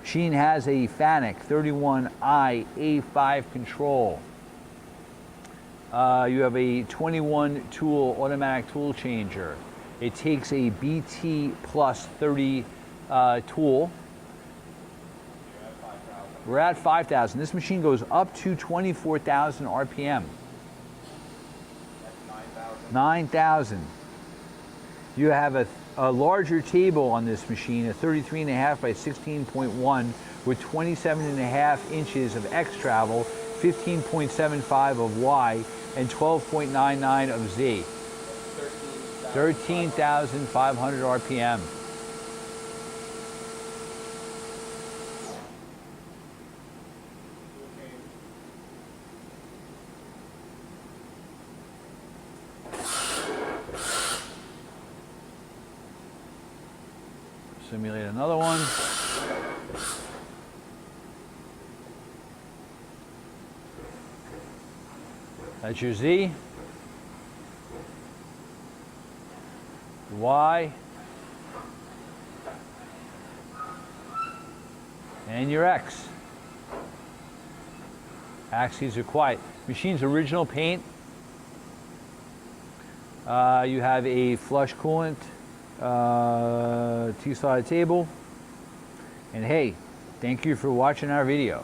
Machine has a Fanuc 31iA5 control. You have a 21 tool automatic tool changer. It takes a BT plus 30 tool. We're at 5,000. This machine goes up to 24,000 RPM. That's 9,000. You have a larger table on this machine, a 33.5 by 16.1 with 27.5 inches of X travel, 15.75 of Y, and 12.99 of Z. 13,500 RPM. Simulate another one. That's your Z, Y, and your X. Axes are quiet. Machine's original paint. You have a flush coolant two-sided table. And hey, thank you for watching our video.